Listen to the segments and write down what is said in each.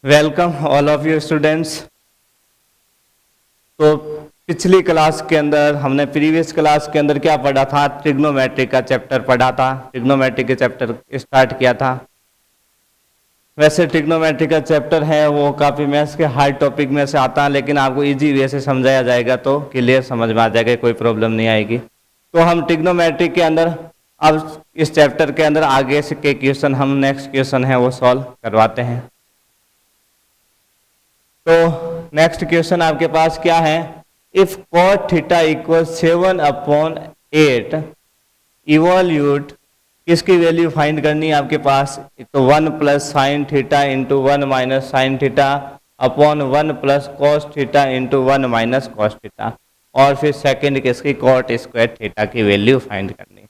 Welcome all of you students. तो पिछली class के अंदर हमने प्रीवियस क्लास के अंदर क्या पढ़ा था? ट्रिग्नोमेट्री का चैप्टर पढ़ा था। ट्रिग्नोमेट्री के चैप्टर स्टार्ट किया था। वैसे ट्रिग्नोमेट्री का चैप्टर है वो काफ़ी मैथ्स के हार्ड टॉपिक में से आता है, लेकिन आपको इजी वे से समझाया जाएगा तो क्लियर समझ में आ जाएगा, कोई प्रॉब्लम नहीं आएगी। तो हम ट्रिग्नोमेट्री के अंदर अब इस चैप्टर के अंदर आगे से के क्वेश्चन हम नेक्स्ट क्वेश्चन है वो सॉल्व करवाते हैं। तो नेक्स्ट क्वेश्चन आपके पास क्या है? If cot theta equal 7/8 evolute, किसकी वैल्यू फाइंड करनी है आपके पास? तो 1 plus sine theta into 1 minus sine theta upon 1 plus cos theta into 1 minus cos theta, और फिर सेकंड किसकी? कॉट स्क्वायर थीटा की वैल्यू फाइंड करनी।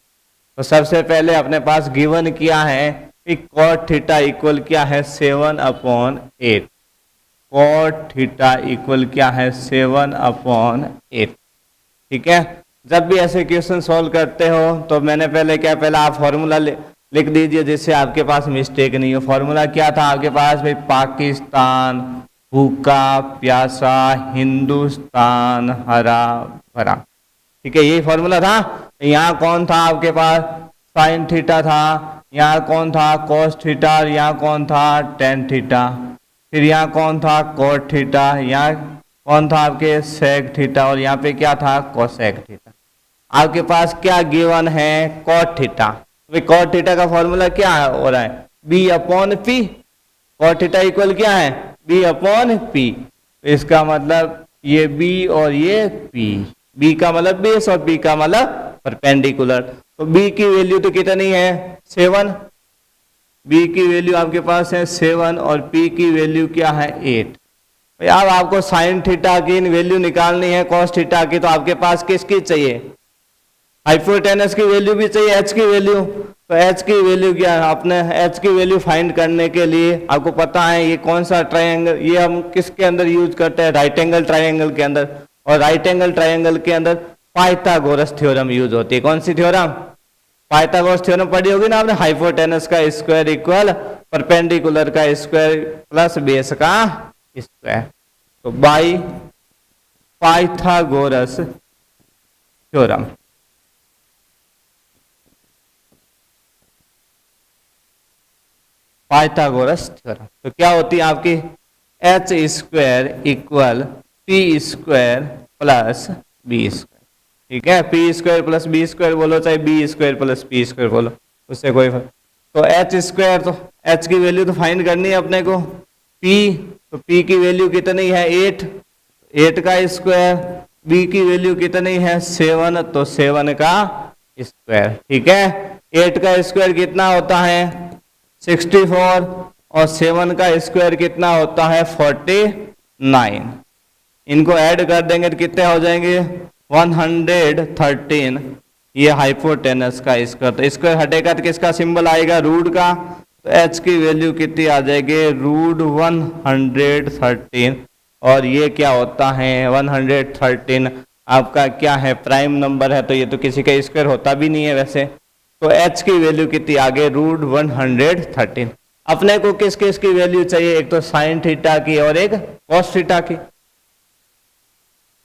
तो सबसे पहले अपने पास गिवन क्या है कि कॉट थीटा इक्वल क्या है? 7/8। कॉट थीटा इक्वल क्या है? 7/8। ठीक है। जब भी ऐसे क्वेश्चन सॉल्व करते हो तो मैंने पहले आप फॉर्मूला लिख दीजिए जिससे आपके पास मिस्टेक नहीं हो। फॉर्मूला क्या था आपके पास भाई? पाकिस्तान भूखा प्यासा, हिंदुस्तान हरा भरा। ठीक है, यही फॉर्मूला था। यहाँ कौन था आपके पास? साइन थीटा था। यहाँ कौन था? Cos theta. और यहाँ कौन था? Tan theta. फिर यहाँ कौन था? Cot theta. यहाँ कौन था आपके? Sec theta. और यहाँ पे क्या था? Cosec theta. आपके पास क्या गिवन है? Cot theta. कोट थीटा का फॉर्मूला क्या हो रहा है? B upon P. Cot theta equal क्या है? B upon P. तो इसका मतलब ये बी और ये पी। बी का मतलब बेस और पी का मतलब परपेंडिकुलर। तो बी की वैल्यू तो कितनी है? 7। बी की वैल्यू आपके पास है 7 और पी की वैल्यू क्या है? 8। भाई अब आपको साइन थीटा की वैल्यू निकालनी है, कॉस थीटा की। तो आपके पास किसकी चाहिए? हाइपोटेनस की वैल्यू भी चाहिए, एच की वैल्यू। तो एच की वैल्यू क्या है? अपने एच की वैल्यू फाइंड करने के लिए आपको पता है ये कौन सा ट्राइंगल, ये हम किसके अंदर यूज करते हैं? राइट एंगल ट्राइंगल के अंदर। और राइट एंगल ट्राइंगल के अंदर पाइथागोरस थ्योरम यूज होती है। कौन सी थ्योरम? पाइथागोरस थ्योरम पढ़ी होगी ना आपने। हाइपोटेनस का स्क्वायर इक्वल परपेंडिकुलर का स्क्वायर प्लस बेस का स्क्वायर। तो by Pythagoras theorem. Pythagoras theorem तो क्या होती है आपकी? H square equal P square plus B square. ठीक है, P square plus B square बोलो, चाहे B square plus P square बोलो, उससे कोई फर्क। तो एच स्क्वायर, तो एच की वैल्यू तो फाइंड करनी है अपने को। पी, तो पी की वैल्यू कितनी है? 8। 8 का स्क्वायर। बी की वैल्यू कितनी है? 7, तो 7 का स्क्वायर। ठीक है, 8 का स्क्वायर कितना होता है? 64। और 7 का स्क्वायर कितना होता है? 49। इनको ऐड कर देंगे तो कितने हो जाएंगे? 113। ये हाइपोटेनस का स्क्वायर। तो स्क्वायर हटेगा तो किसका सिंबल आएगा? रूट का। तो एच की वैल्यू कितनी आ जाएगी? रूट 113। और ये क्या होता है? 113 आपका क्या है? प्राइम नंबर है, तो ये तो किसी का स्क्वायर होता भी नहीं है वैसे। तो एच की वैल्यू कितनी आ गई? रूट 113। अपने को किस किस की वैल्यू चाहिए? एक तो साइन थीटा की और एक कॉस थीटा की।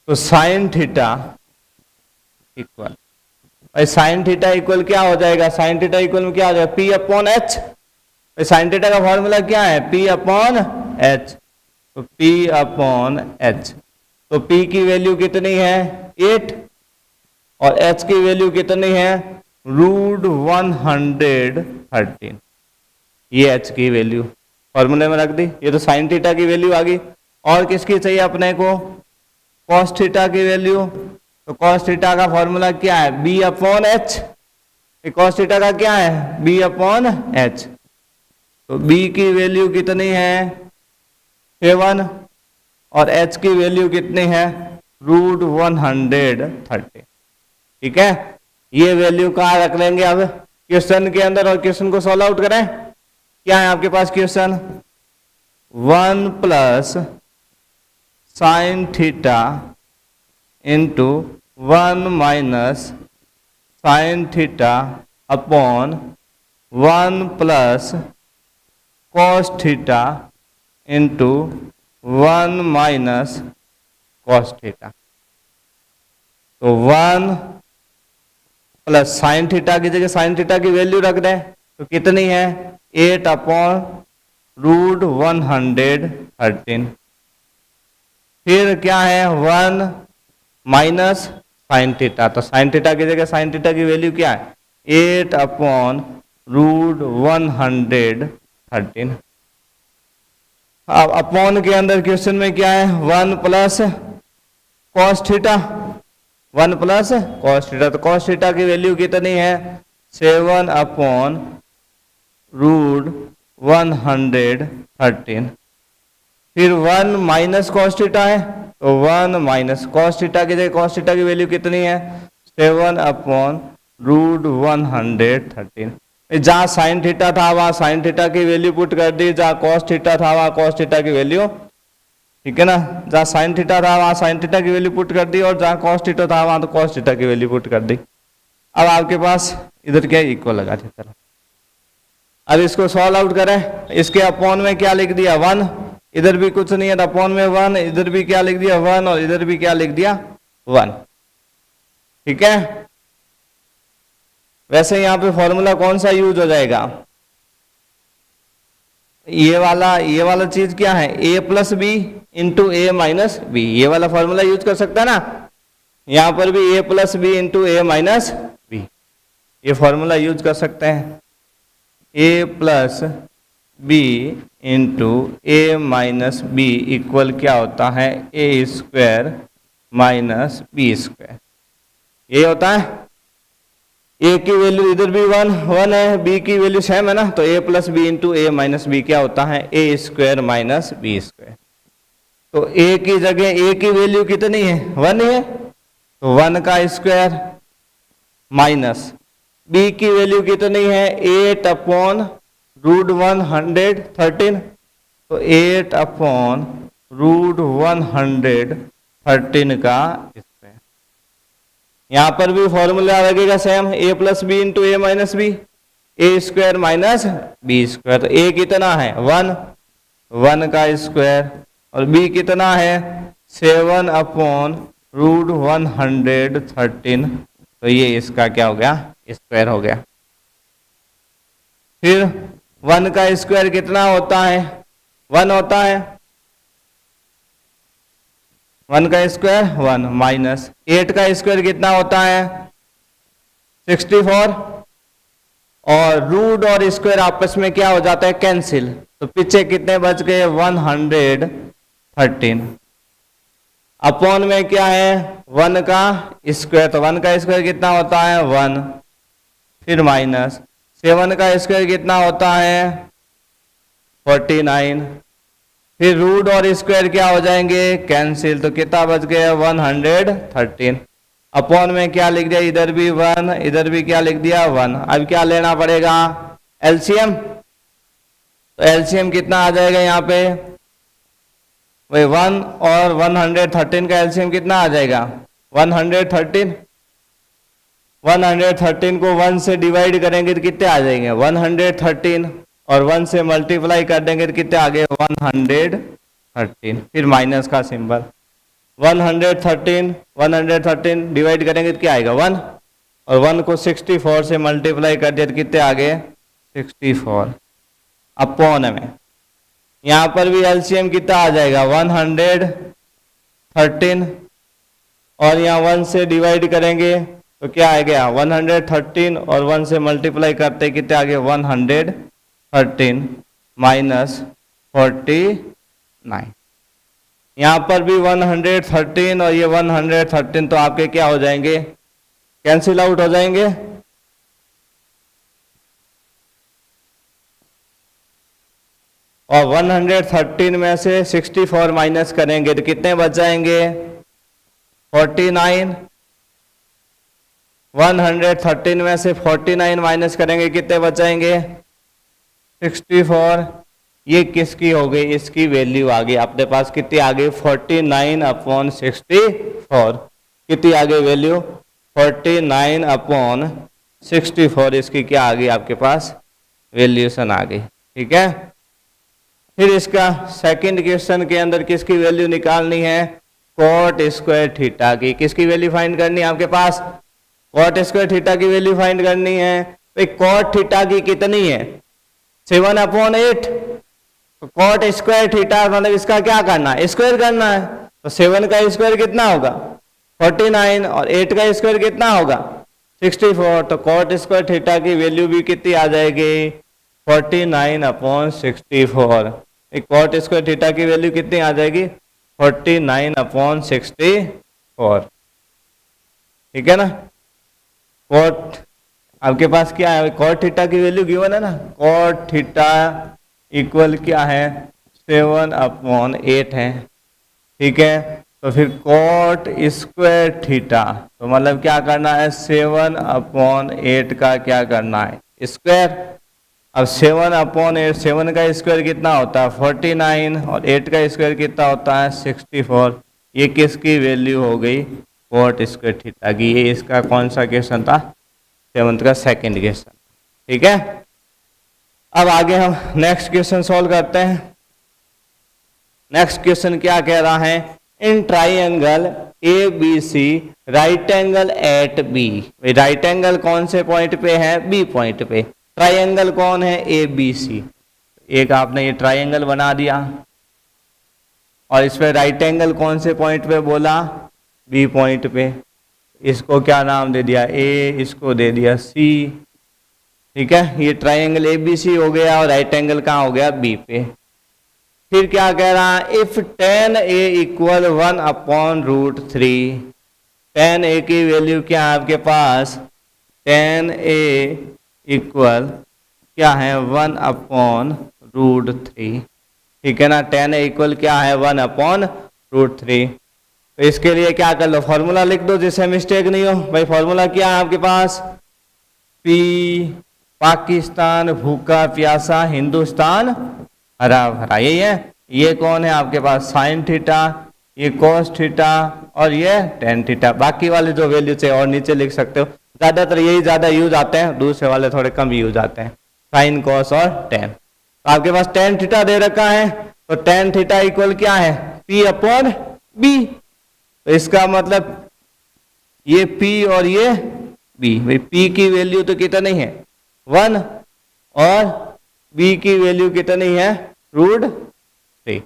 तो sine theta equal, sine theta equal क्या हो जाएगा? साइन थीटा इक्वल में क्या हो जाएगा? P upon H. Sine theta का फॉर्मूला क्या है? P upon H. तो पी अपॉन एच। तो पी की वैल्यू कितनी है? 8। और एच की वैल्यू कितनी है? रूट 113। ये एच की वैल्यू फॉर्मूले में रख दी। ये तो साइन थीटा की वैल्यू आ गई। और किसकी चाहिए अपने को? कॉस थीटा की वैल्यू। तो कॉस थीटा का फॉर्मूला क्या है? B upon H. Cos theta का क्या है? B upon H. तो बी की वैल्यू कितनी है? 7। और एच की वैल्यू कितनी है? रूट 130। ठीक है, ये वैल्यू कहाँ रख लेंगे अब? क्वेश्चन के अंदर। और क्वेश्चन को सॉल्व आउट करें। क्या है आपके पास question? 1 plus sine theta into 1 minus sine theta upon 1 plus cos theta into 1 minus cos theta. तो 1 प्लस साइन थीटा की जगह साइन थीटा की वैल्यू रख दें तो कितनी है 8 अपॉन रूट 113। फिर क्या है 1 माइनस साइन थीटा, तो साइन थीटा की जगह साइन थीटा की वैल्यू क्या है 8 अपॉन रूट 113। अब अपॉन के अंदर क्वेश्चन में क्या है 1 plus cos theta, 1 plus cos theta, तो कॉस थीटा की वैल्यू कितनी है 7 अपॉन रूट 113। फिर 1 माइनस कॉस थीटा है तो 1 माइनस कॉस थीटा की जगह कॉस थीटा की वैल्यू कितनी है 7 अपॉन रूट 113। जहाँ साइन थीटा था वहां साइन थीटा की वैल्यू पुट कर दी, जहाँ कॉस थीटा था वहां कॉस थीटा की वैल्यू, ठीक है ना, जहाँ साइन थीटा था वहां साइन थीटा की वैल्यू पुट कर दी और जहाँ कॉस थीटा था वहां तो कॉस थीटा की वैल्यू पुट कर दी। अब आपके पास इधर क्या इक्वल लगा दी तरह। अब इसको सॉल्व आउट करें, इसके अपॉन में क्या लिख दिया 1, इधर भी कुछ नहीं है तो अपॉन में 1, इधर भी क्या लिख दिया 1 और इधर भी क्या लिख दिया 1, ठीक है। वैसे यहां पे फॉर्मूला कौन सा यूज हो जाएगा, ये वाला चीज क्या है a plus B into A minus B, ये वाला फॉर्मूला यूज कर सकता है ना। यहां पर भी a plus B into A minus B, ये फॉर्मूला यूज कर सकते हैं। a plus B into A minus B equal क्या होता है A square minus B square, ये होता है। a की वैल्यू इधर भी 1 है, b की वैल्यू सेम है ना, तो a plus B into A minus B क्या होता है A square minus B square. तो a की जगह a की वैल्यू कितनी है 1 है, तो 1 का स्क्वायर माइनस b की वैल्यू कितनी है 8 अपॉन रूट 113, तो 8 अपॉन रूट 113 का स्क्वायर। यहां पर भी फॉर्मूला लगेगा same a plus B into A minus B, A square minus B square. तो a कितना है 1 का स्क्वायर और b कितना है 7 अपॉन रूट 113, तो ये इसका क्या हो गया स्क्वायर हो गया। फिर 1 का स्क्वायर कितना होता है 1 होता है, 1 का स्क्वायर 1 माइनस 8 का स्क्वायर कितना होता है 64, और रूट और स्क्वायर आपस में क्या हो जाता है कैंसिल, तो पीछे कितने बच गए 113। अपॉन में क्या है 1 का स्क्वायर, तो 1 का स्क्वायर कितना होता है 1, फिर माइनस 7 का स्क्वायर कितना होता है 49, फिर रूट और स्क्वायर क्या हो जाएंगे कैंसिल, तो कितना बच गया 113। अपॉन में क्या लिख दिया इधर भी 1 इधर भी क्या लिख दिया 1। अब क्या लेना पड़ेगा एलसीएम, तो एलसीएम कितना आ जाएगा यहाँ पे वही 1 और 113 का एलसीएम कितना आ जाएगा 113। 113 को 1 से डिवाइड करेंगे तो कितने आ जाएंगे 113, और 1 से मल्टीप्लाई कर देंगे तो कितने आ गए 113, फिर माइनस का सिंबल 113 डिवाइड करेंगे तो क्या आएगा 1, और 1 को 64 से मल्टीप्लाई कर दिया तो कितने आ गए 64 अपॉन में। यहां पर भी एलसीएम कितना आ जाएगा 113, और यहाँ 1 से डिवाइड करेंगे तो क्या आ गया 113, और 1 से मल्टीप्लाई करते कितने आ गए 113 माइनस 49। यहाँ पर भी 113 और ये 113 तो आपके क्या हो जाएंगे कैंसिल आउट हो जाएंगे। और 113 में से 64 माइनस करेंगे तो कितने बच जाएंगे 49। 113 में से 49 माइनस करेंगे कितने बचाएंगे 64। ये किसकी हो गई इसकी वैल्यू आ गई अपने पास कितनी आ गई 49 अपॉन 64। कितनी आ गई वैल्यू 49 अपॉन 64, इसकी क्या आ गई आपके पास वैल्यूशन आ गई। ठीक है, फिर इसका सेकंड क्वेश्चन के अंदर किसकी वैल्यू निकालनी है, कॉट स्क्वायर थीटा की। किसकी वैल्यू फाइंड करनी है आपके पास, कॉट स्क्वायर थीटा की वैल्यू फाइंड करनी है। भाई कॉट थीटा की कितनी है, 7/8। तो कॉट स्क्वायर थीटा मतलब इसका क्या करना है, स्क्वायर करना है। तो 7 का स्क्वायर कितना होगा 49 और 8 का स्क्वायर कितना होगा 64। तो कॉट स्क्वायर थीटा की वैल्यू भी कितनी आ जाएगी 49/64। कॉट स्क्वायर थीटा की वैल्यू कितनी आ जाएगी 49/64। ठीक है ना। कॉट आपके पास क्या है, कॉट थीटा की वैल्यू गिवन है ना, कॉट थीटा इक्वल क्या है 7/8 है। ठीक है, तो फिर कॉट स्क्वायर थीटा तो मतलब क्या करना है 7/8 का क्या करना है स्क्वायर। अब 7/8, 7 का स्क्वायर कितना होता है 49 और 8 का स्क्वायर कितना होता है 64। ये किसकी वैल्यू हो गई कॉट स्क्वायर थीटा की। ये इसका कौन सा क्वेश्चन था 7th का सेकंड क्वेश्चन। ठीक है, अब आगे हम नेक्स्ट क्वेश्चन सॉल्व करते हैं। नेक्स्ट क्वेश्चन क्या कह रहा है, in triangle A B C right angle at B. Right angle कौन से पॉइंट पे है बी पॉइंट पे। ट्राइंगल कौन है ए बी सी। एक आपने ये ट्राइंगल बना दिया और इस पे राइट एंगल कौन से पॉइंट पे बोला बी पॉइंट पे। इसको क्या नाम दे दिया ए, इसको दे दिया सी। ठीक है, ये ट्राइंगल ए बी सी हो गया और राइट एंगल कहाँ हो गया बी पे। फिर क्या कह रहा है, if tan a equal 1/√3। tan a की वैल्यू क्या है आपके पास, tan a इक्वल क्या है 1/√3। ठीक है ना, tan a इक्वल क्या है 1/√3। तो इसके लिए क्या कर लो फॉर्मूला लिख दो जिससे मिस्टेक नहीं हो। भाई फॉर्मूला क्या है आपके पास, पी पाकिस्तान भूखा प्यासा हिंदुस्तान हरा भरा, यही है। ये कौन है आपके पास साइन थीटा, ये कोस थीटा और ये टेन थीटा। बाकी वाले जो वैल्यू चाहिए और नीचे लिख सकते हो, ज्यादातर यही ज्यादा यूज आते हैं, दूसरे वाले थोड़े कम यूज आते हैं साइन कोस और टेन। तो आपके पास टेन थीटा दे रखा है तो टेन थीटा इक्वल क्या है P/B। तो इसका मतलब ये P और ये B। भाई P की वैल्यू तो कितनी है 1 और B की वैल्यू कितनी है √3।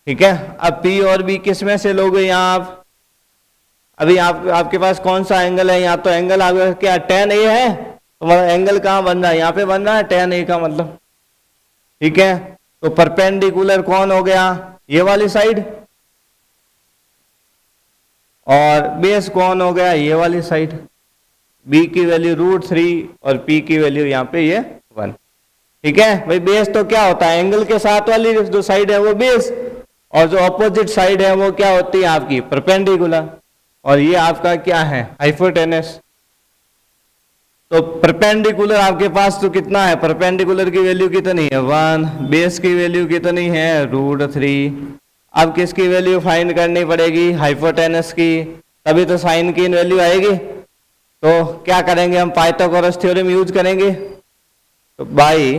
ठीक है, अब P और B किस में से लोगे यहाँ आप। अभी आपके पास कौन सा एंगल है, यहाँ तो एंगल आपका क्या tan A है, तो मतलब एंगल कहाँ बन रहा है यहाँ पे बन रहा है tan A का मतलब। ठीक है, तो परपेंडिकुलर कौन हो गया ये वाली साइड और बेस कौन हो गया ये वाली साइड। B की वैल्यू √3 और P की वैल्यू यहाँ पे ये 1। ठीक है भाई, बेस तो क्या होता है एंगल के साथ वाली जो साइड है वो बेस और जो अपोजिट साइड है वो क्या होती है आपकी परपेंडिकुलर और ये आपका क्या है हाइपोटेनस। तो परपेंडिकुलर आपके पास तो कितना है, परपेंडिकुलर की वैल्यू कितनी है 1, बेस की वैल्यू कितनी है √3। अब किसकी वैल्यू फाइंड करनी पड़ेगी हाइपोटेनस की, तभी तो साइन की वैल्यू आएगी। तो क्या करेंगे हम पाइथागोरस थ्योरम यूज करेंगे। तो बाई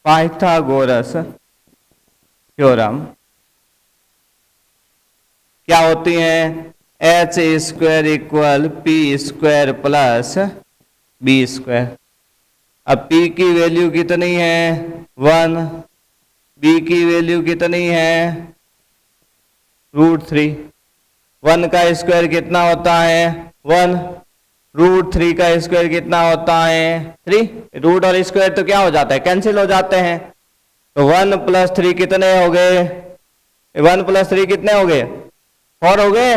पाइथागोरस थ्योरम क्या होती है h² equal p² plus b²। अब p की वैल्यू कितनी है 1, b की वैल्यू कितनी है √3। 1 का स्क्वायर कितना होता है 1, √3 का स्क्वायर कितना होता है 3। रूट और स्क्वायर तो क्या हो जाता है कैंसिल हो जाते हैं। तो 1 + 3 कितने हो गए, 1 + 3 कितने हो गए 4 हो गए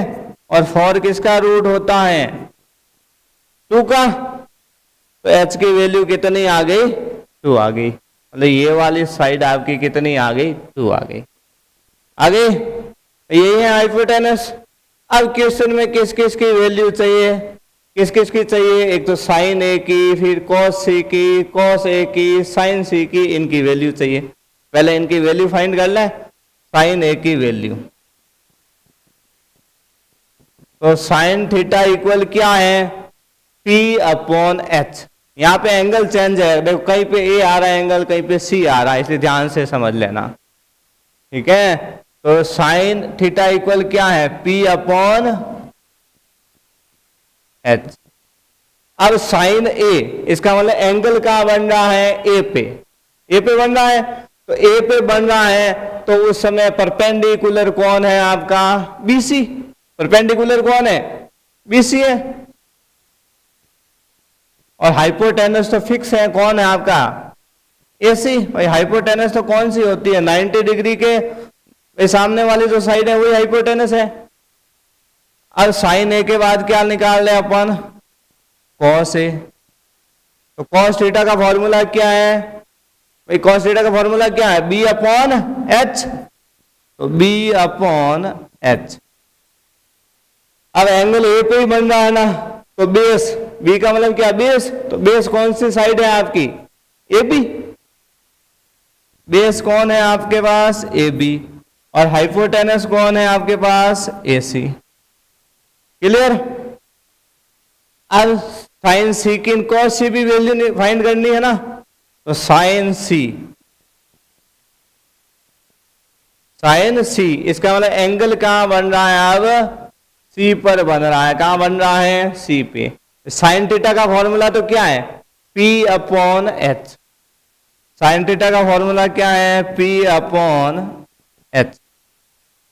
और 4 किसका रूट होता है 2 का। तो h की वैल्यू कितनी आ गई 2 आ गई, मतलब ये वाली साइड आपकी कितनी आ गई 2 आ गई। आगे यही है हाइपोटेनस। अब क्वेश्चन में किस किस की वैल्यू चाहिए, किस किस की चाहिए, एक तो साइन ए की, फिर कॉस सी की, कॉस ए की, साइन सी की, इनकी वैल्यू चाहिए। पहले इनकी वैल्यू फाइंड कर लें। साइन ए की वैल्यू तो साइन थीटा इक्वल क्या है P अपॉन H। यहाँ पे एंगल चेंज है, देखो कहीं पे A आ रहा है एंगल, कहीं पे C आ रहा है, इसलिए ध्यान से समझ लेना, ठीक है। तो साइन थीटा इक्वल क्या है, P अपॉन H। अब साइन A, इसका मतलब एंगल कहाँ बन रहा है, A पे बन रहा है। तो A पे बन रहा है तो उस समय परपेंडिकुलर कौन है आपका, BC। परपेंडिकुलर कौन है, BC है। और हाइपोटेनस तो फिक्स है, कौन है आपका, AC। भाई हाइपोटेनस तो कौन सी होती है, 90 डिग्री के सामने वाली जो साइड है वही हाइपोटेनस है। अब साइन A के बाद क्या निकाल रहे अपन, कॉस A। तो कॉस थीटा का फॉर्मूला क्या है भाई, कॉस थीटा का फॉर्मूला क्या है, B अपॉन H। तो B अपॉन H। अब एंगल A पे ही बन रहा है ना, तो बेस, B का मतलब क्या, बेस। तो बेस कौन सी साइड है आपकी, AB। बेस कौन है आपके पास, AB। और हाइपोटेनस कौन है आपके पास, AC। क्लियर। अब साइन C की कॉस C भी वैल्यू फाइंड करनी है ना, तो साइन C, इसका मतलब एंगल कहां बन रहा है, अब C पर बन रहा है। कहां बन रहा है, C पे। साइन थीटा का फॉर्मूला तो क्या है, P upon H। Sine theta का फॉर्मूला क्या है, P अपॉन H,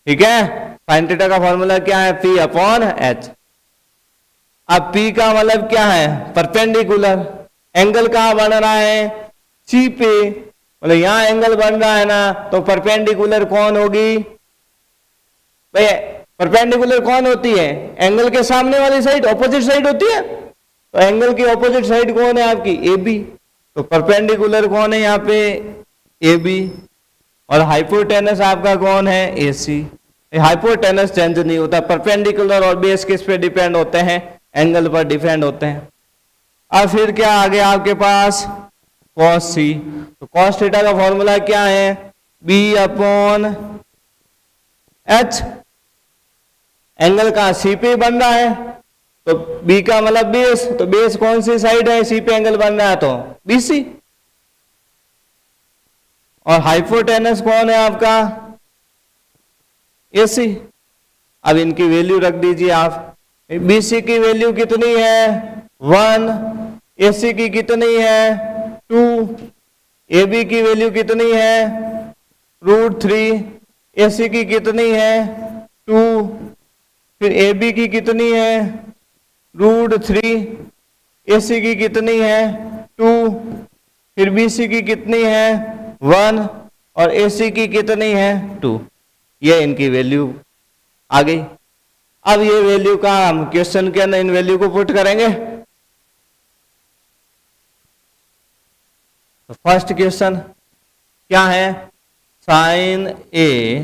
ठीक है। साइन थीटा का फॉर्मूला क्या है, P अपॉन H। अब P का मतलब क्या है, परपेंडिकुलर। एंगल कहां बन रहा है, C पे, मतलब यहां एंगल बन रहा है ना, तो परपेंडिकुलर कौन होगी भाई, परपेंडिकुलर कौन होती है, एंगल के सामने वाली साइड, ऑपोजिट साइड होती है। तो एंगल की ऑपोजिट साइड कौन है आपकी, AB। तो परपेंडिकुलर कौन है यहाँ पे, AB। और हाइपोटेनस आपका कौन है, AC। हाइपोटेनस चेंज नहीं होता, परपेंडिकुलर और बेस किस पे डिपेंड होते हैं, एंगल पर डिपेंड होते हैं। अब फिर क्या आ गया आपके पास, cos C। तो cos थीटा का फॉर्मूला क्या है, B अपॉन H। एंगल का C पे बन रहा है, तो B का मतलब बेस। तो बेस कौन सी साइड है, C पे एंगल बन रहा है तो BC। और हाइपोटेनस कौन है आपका, AC। अब इनकी वैल्यू रख दीजिए आप। BC की वैल्यू कितनी है, 1। AC की कितनी है, 2। AB की वैल्यू कितनी है, √3। AC की कितनी है, 2। फिर AB की कितनी है, √3। AC की कितनी है, 2। फिर BC की कितनी है, 1। और AC की कितनी है, 2। ये इनकी वैल्यू आ गई। अब ये वैल्यू का हम क्वेश्चन के अंदर इन वैल्यू को पुट करेंगे। तो फर्स्ट क्वेश्चन क्या है, sine A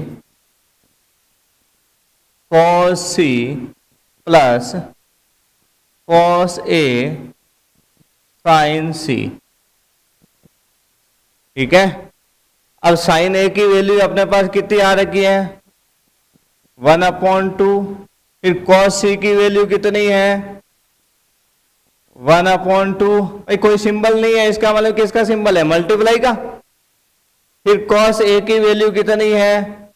cos C plus cos A sin C, ठीक है। अब साइन A की वैल्यू अपने पास कितनी आ रखी है, 1/2। फिर cos C की वैल्यू कितनी है, 1/2। भाई कोई सिंबल नहीं है, इसका मतलब किसका सिंबल है, मल्टीप्लाई का। फिर cos A की वैल्यू कितनी है,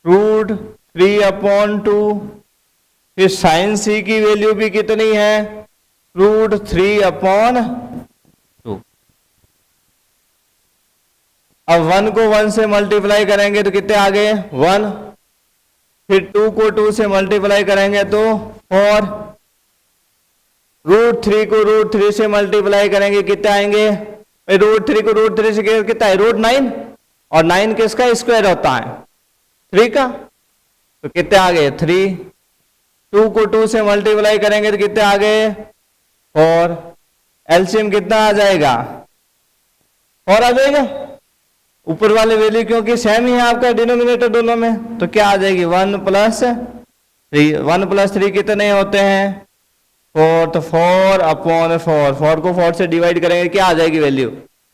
√3/2। फिर sin C की वैल्यू भी कितनी है, √3/2। अब 1 को 1 से मल्टीप्लाई करेंगे तो कितने आ गए, 1। फिर 2 को 2 से मल्टीप्लाई करेंगे तो 4। √3 को √3 से मल्टीप्लाई करेंगे कितने आएंगे, √3 को √3 से कितना है, √9। और 9 किसका स्क्वायर होता है, 3 का। तो कितने आ गए, 3। 2 को 2 से मल्टीप्लाई करेंगे तो कितने आ गए, 4। एलसीएम कितना आ जाएगा, 4 आ जाएगा। ऊपर वाले वैल्यू क्योंकि सेम ही है आपका डिनोमिनेटर दोनों में, तो क्या आ जाएगी, 1 + 3। 1 + 3 कितने होते हैं, 4। तो 4/4। 4 को 4 से डिवाइड करेंगे क्या आ जाएगी वैल्यू,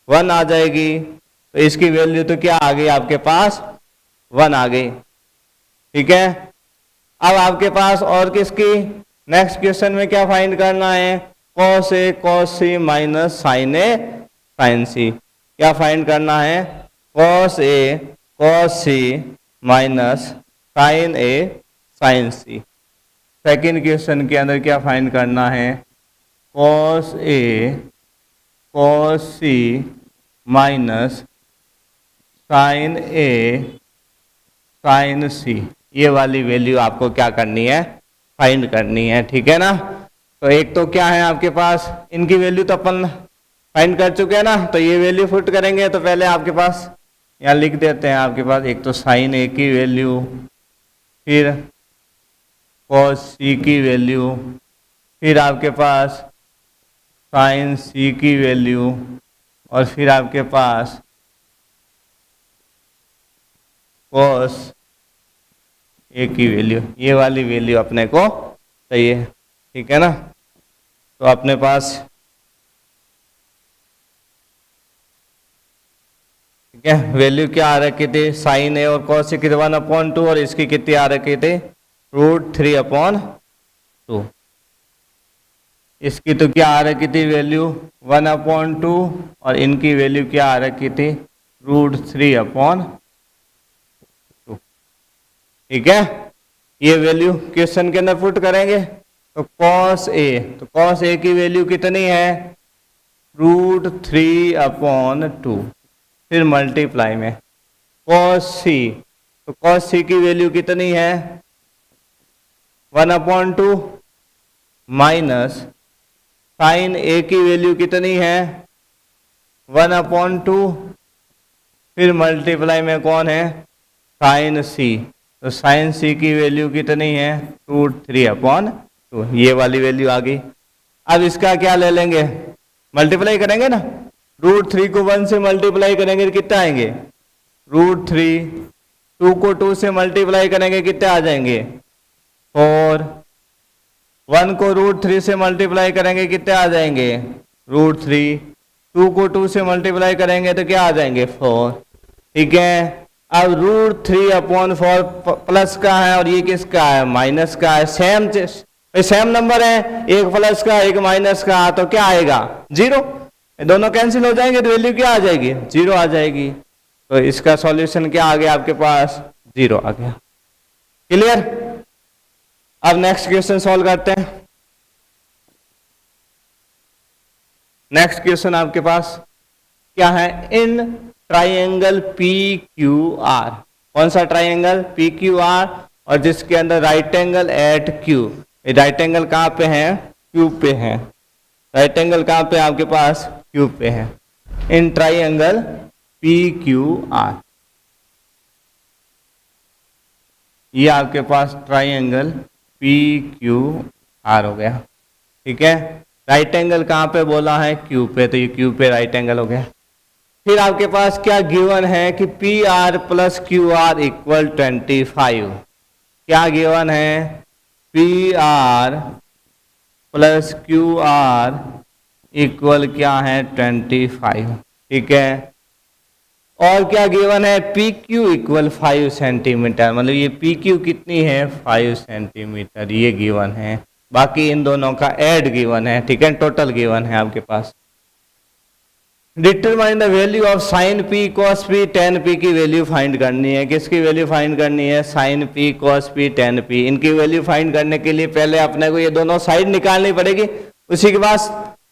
1 आ जाएगी। तो इसकी वैल्यू तो क्या आ गई आपके पास, 1 आ गई, ठीक है। अब आपके पास और किसकी, नेक्स्ट क्वेश्चन में क्या फाइंड करना है, cos A cos C minus sign A sign सी। क्या फाइंड करना है? Cos A cos C minus sign A sign C. Second question के अंदर क्या फाइंड करना है? Cos A cos C minus sign A sign सी। ये वाली वैल्यू आपको क्या करनी है? फाइंड करनी है, ठीक है ना। तो एक तो क्या है आपके पास, इनकी वैल्यू तो अपन फाइंड कर चुके हैं ना, तो ये वैल्यू पुट करेंगे। तो पहले आपके पास यहाँ लिख देते हैं, आपके पास एक तो साइन ए की वैल्यू, फिर कॉस सी की वैल्यू, फिर आपके पास साइन सी की वैल्यू, और फिर आपके पास कॉस ए की वैल्यू। ये वाली वैल्यू अपने को चाहिए, ठीक है ना। तो अपने पास ठीक है, वैल्यू क्या आ रखी थी? साइन ए और कॉस सी की 1/2 और इसकी कितनी आ रखी थी? √3/2। इसकी तो क्या आ रखी थी वैल्यू? 1/2 और इनकी वैल्यू क्या आ रखी थी? √3/2। ठीक है, ये वैल्यू क्वेश्चन के अंदर पुट करेंगे। तो कॉस ए, तो कॉस ए की वैल्यू कितनी है? √3/2। फिर मल्टीप्लाई में कॉस सी, तो कॉस सी की वैल्यू कितनी है? 1/2 माइनस साइन ए की वैल्यू कितनी है? 1/2। फिर मल्टीप्लाई में कौन है? साइन सी, तो साइन सी की वैल्यू कितनी है? √3/2। ये वाली वैल्यू आ गई। अब इसका क्या ले लेंगे? मल्टीप्लाई करेंगे ना, √3 को 1 से मल्टीप्लाई करेंगे तो कितना आएंगे? √3। 2 को 2 से मल्टीप्लाई करेंगे कितने आ जाएंगे? 4। 1 को √3 से मल्टीप्लाई करेंगे कितने आ जाएंगे? √3। 2 को 2 से मल्टीप्लाई करेंगे तो क्या आ जाएंगे? 4। ठीक है, अब √3/4 प्लस का है और ये किसका है? माइनस का है। सेम नंबर है, एक प्लस का एक माइनस का, तो क्या आएगा? 0। दोनों कैंसिल हो जाएंगे तो वैल्यू क्या आ जाएगी? 0 आ जाएगी। तो इसका सॉल्यूशन क्या आ गया आपके पास? 0 आ गया। क्लियर? अब नेक्स्ट क्वेश्चन सॉल्व करते हैं। नेक्स्ट क्वेश्चन आपके पास क्या है? इन ट्राइंगल PQR, कौन सा ट्राइंगल? PQR, और जिसके अंदर right angle at Q। Right angle कहाँ पे है? Q पे है। राइट एंगल कहाँ पे आपके पास? Q पे है। इन ट्राइंगल PQR, ये आपके पास ट्राइंगल PQR हो गया। ठीक है, राइट एंगल कहाँ पे बोला है? Q पे, तो ये Q पे राइट एंगल हो गया। फिर आपके पास क्या गिवन है कि PR प्लस QR इक्वल 25। क्या गिवन है? PR प्लस QR इक्वल क्या है? 25। ठीक है, और क्या गिवन है? PQ इक्वल 5 सेंटीमीटर, मतलब ये PQ कितनी है? 5 सेंटीमीटर, ये गिवन है। बाकी इन दोनों का ऐड गिवन है, ठीक है, टोटल गिवन है आपके पास। Determine the value of sine P cos P tan P की वैल्यू फाइंड करनी है। किसकी वैल्यू फाइंड करनी है? Sine P cos P tan P। इनकी वैल्यू फाइंड करने के लिए पहले अपने को ये दोनों साइड निकालनी पड़ेगी, उसी के बाद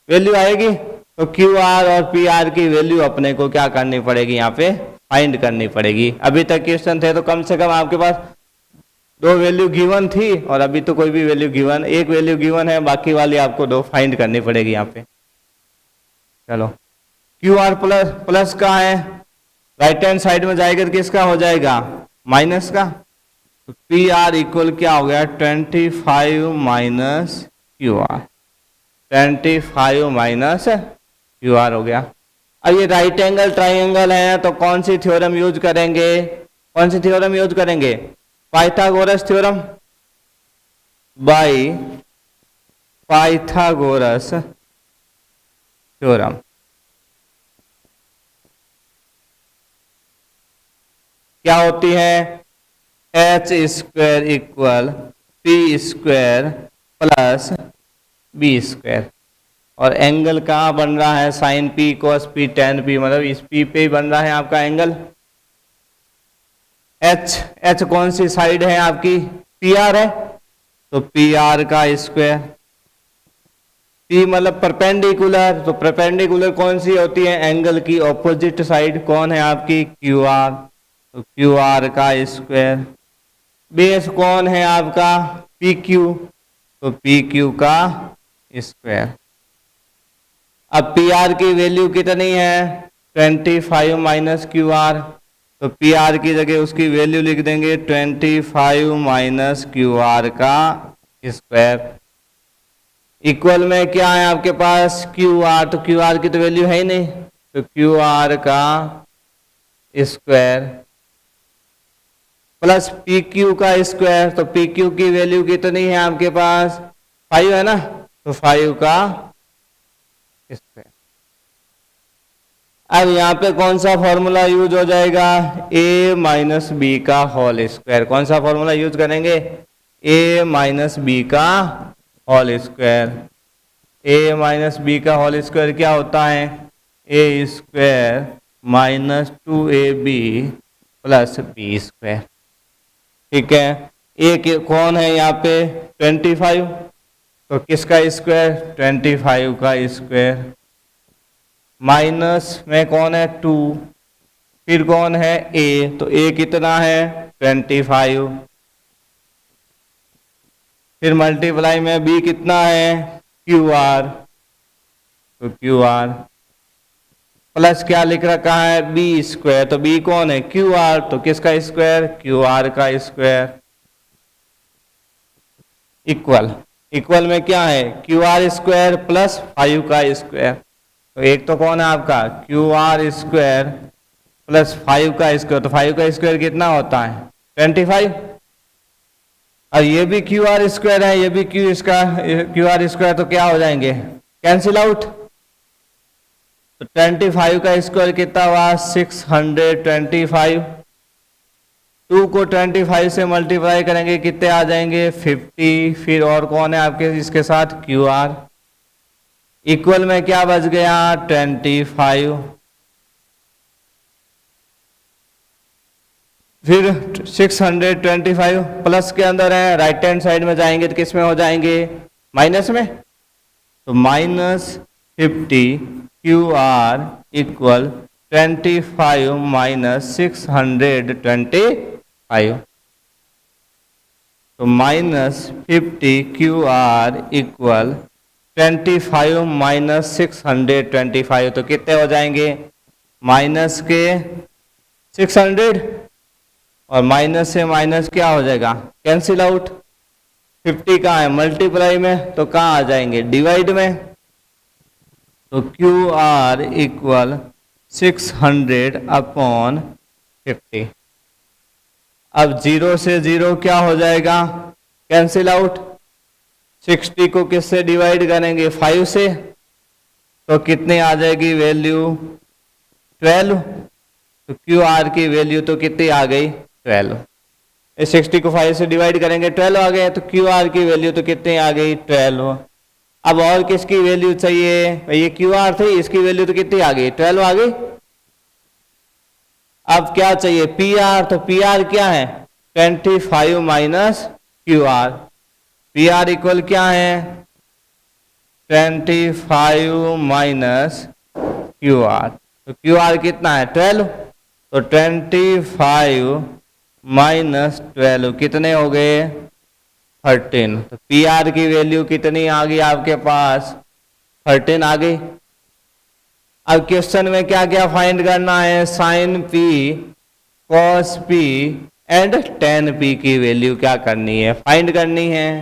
वैल्यू आएगी। तो QR और PR की वैल्यू अपने को क्या करनी पड़ेगी? यहाँ पे फाइंड करनी पड़ेगी। अभी तक क्वेश्चन थे तो कम से कम आपके पास 2 वैल्यू गिवन थी, और अभी तो कोई भी वैल्यू गिवन, एक वैल्यू गिवन है, बाकी वाली आपको 2 फाइंड करनी पड़ेगी यहाँ पे। चलो, QR प्लस का है, राइट हैंड साइड में जाएगा तो किसका हो जाएगा? माइनस का। तो PR इक्वल क्या हो गया? 25 माइनस QR। 25 माइनस QR हो गया। अब ये राइट एंगल ट्राइंगल है, तो कौन सी थ्योरम यूज करेंगे? कौन सी थ्योरम यूज करेंगे? Pythagoras theorem, by Pythagoras theorem. क्या होती है? h² equal P² plus B²। और एंगल कहाँ बन रहा है, sine P cos P tan P, मतलब इस पी पे ही बन रहा है आपका एंगल। एच, एच कौन सी साइड है आपकी, पी आर है, तो पी आर का स्क्वायर, पी मतलब परपेंडिकुलर, तो परपेंडिकुलर कौन सी होती है, एंगल की ऑपोजिट साइड कौन है आपकी, क्यू आर, तो क्यू आर का स्क्वायर। बेस कौन है आपका, पी क्यू, तो पी क्यू का स्क्वायर। अब पी आर की वैल्यू कितनी है, 25 माइनस क्यू आर, तो पी आर की जगह उसकी वैल्यू लिख देंगे 25 माइनस क्यू आर का स्क्वायर। इक्वल में क्या है आपके पास, क्यू आर, तो क्यू आर की तो वैल्यू है ही नहीं, तो क्यू आर का स्क्वायर प्लस पी क्यू का स्क्वायर, तो पी क्यू की वैल्यू कितनी है आपके पास, 5 है ना, तो 5 का स्क्वायर। अब यहाँ पे कौन सा फॉर्मूला यूज हो जाएगा, a माइनस बी का होल स्क्वायर, कौन सा फॉर्मूला यूज करेंगे, a माइनस बी का whole square. a minus B का होल स्क्वायर क्या होता है, a square minus 2ab plus B square, ठीक है। a कौन है यहाँ पे 25, तो किसका स्क्वायर, 25 का स्क्वायर, माइनस में कौन है 2, फिर कौन है a, तो a कितना है 25, फिर मल्टीप्लाई में b कितना है क्यू आर, तो क्यू आर प्लस क्या लिख रखा है बी स्क्वायर, तो b कौन है क्यू आर, तो किसका स्क्वायर, क्यू आर का स्क्वायर। इक्वल, इक्वल में क्या है क्यू आर स्क्वायर प्लस 5 का स्क्वायर, तो एक तो कौन है आपका क्यू आर स्क्वायर प्लस 5 का स्क्वायर, तो 5 का स्क्वायर कितना होता है 25, और ये भी क्यू आर स्क्वायर है, ये भी क्यू आर स्क्वायर, तो क्या हो जाएंगे कैंसिल आउट, तो 25 का स्क्वायर कितना हुआ 625, 2 को 25 से मल्टीप्लाई करेंगे कितने आ जाएंगे 50, फिर और कौन है आपके इसके साथ क्यू आर, इक्वल में क्या बच गया 25, फिर 625 प्लस के अंदर है, राइट हैंड साइड में जाएंगे तो किस में हो जाएंगे माइनस में, तो minus 50 Q R equal 25 minus 625, तो minus 50 Q R equal 25 minus 625, तो कितने हो जाएंगे माइनस के 600, और माइनस से माइनस क्या हो जाएगा कैंसिल आउट, 50 कहाँ है मल्टीप्लाई में, तो कहाँ आ जाएंगे डिवाइड में, तो क्यू आर इक्वल 600 अपॉन 50। अब 0 से 0 क्या हो जाएगा कैंसिल आउट, 60 को किससे डिवाइड करेंगे 5 से, तो कितनी आ जाएगी वैल्यू 12, तो क्यू आर की वैल्यू तो कितनी आ गई 12, 60 को 5 से डिवाइड करेंगे 12 आ गए, तो क्यू आर की वैल्यू तो कितनी आ गई 12। अब और किसकी वैल्यू चाहिए, ये क्यू आर थी, इसकी वैल्यू तो कितनी आ गई 12 आ गई। अब क्या चाहिए पी आर, तो पी आर क्या है 25 minus Q R, P R equal क्या है 25 माइनस क्यू आर, तो क्यू आर कितना है 12, तो 25 माइनस 12 कितने हो गए 13, तो पी आर की वैल्यू कितनी आ गई आपके पास 13 आ गई। अब क्वेश्चन में क्या क्या फाइंड करना है, sine P cos P and tan P की वैल्यू क्या करनी है फाइंड करनी है,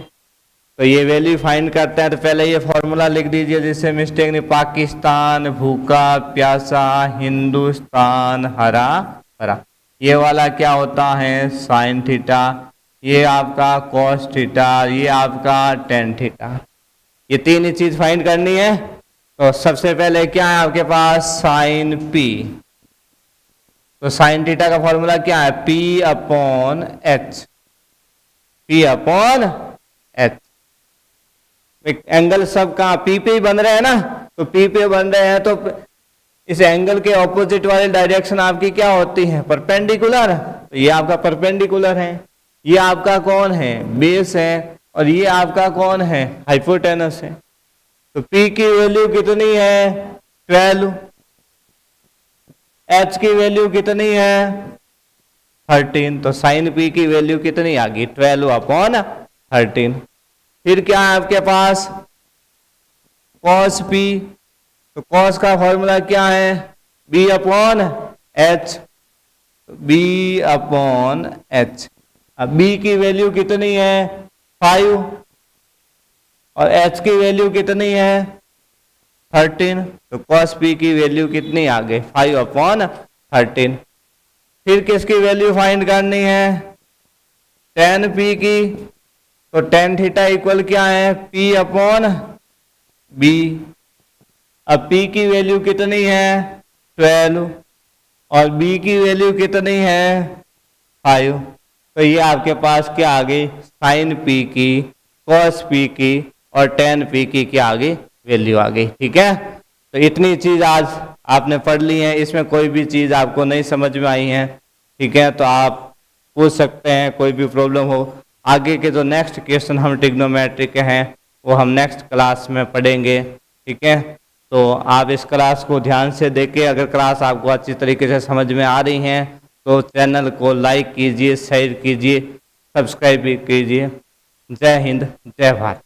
तो ये वैल्यू फाइंड करते हैं तो पहले ये फॉर्मूला लिख दीजिए जिससे मिस्टेक नहीं, पाकिस्तान भूखा प्यासा हिंदुस्तान हरा भरा, ये वाला क्या होता है साइन थीटा, ये आपका कॉस थीटा, ये आपका टेन थीटा, ये तीन ही चीज फाइंड करनी है। तो सबसे पहले क्या है आपके पास साइन पी, तो साइन थीटा का फॉर्मूला क्या है P upon H, P upon H, angle सब कहाँ पी पे ही बन रहे हैं ना, तो पी पे बन रहे हैं तो इस एंगल के ऑपोजिट वाली डायरेक्शन आपकी क्या होती है, परपेंडिकुलर। तो ये आपका परपेंडिकुलर है, ये आपका कौन है, बेस है, और ये आपका कौन है, हाइपोटेनस है। तो P की वैल्यू कितनी है, 12। H की वैल्यू कितनी है, 13। तो साइन P की वैल्यू कितनी आ गई, 12/13। फिर क्या है आपके पास, cos P। तो cos का फॉर्मूला क्या है, B/H। B/H। अब B की वैल्यू कितनी है, 5, और H की वैल्यू कितनी है, 13। तो cos P की वैल्यू कितनी आ गई, 5/13। फिर किसकी वैल्यू फाइंड करनी है, tan P की। तो tan थीटा इक्वल क्या है, P/B। अब P की वैल्यू कितनी है, 12, और B की वैल्यू कितनी है, 5। तो ये आपके पास क्या आ गई, साइन P की, cos P की और tan P की क्या आ गई, वैल्यू आ गई। ठीक है, तो इतनी चीज आज आपने पढ़ ली है, इसमें कोई भी चीज आपको नहीं समझ में आई है, ठीक है, तो आप पूछ सकते हैं, कोई भी प्रॉब्लम हो। आगे के जो नेक्स्ट क्वेश्चन हम ट्रिग्नोमेट्री के हैं वो हम नेक्स्ट क्लास में पढ़ेंगे। ठीक है, तो आप इस क्लास को ध्यान से देखिए। अगर क्लास आपको अच्छी तरीके से समझ में आ रही है तो चैनल को लाइक कीजिए, शेयर कीजिए, सब्सक्राइब भी कीजिए। जय हिंद, जय भारत।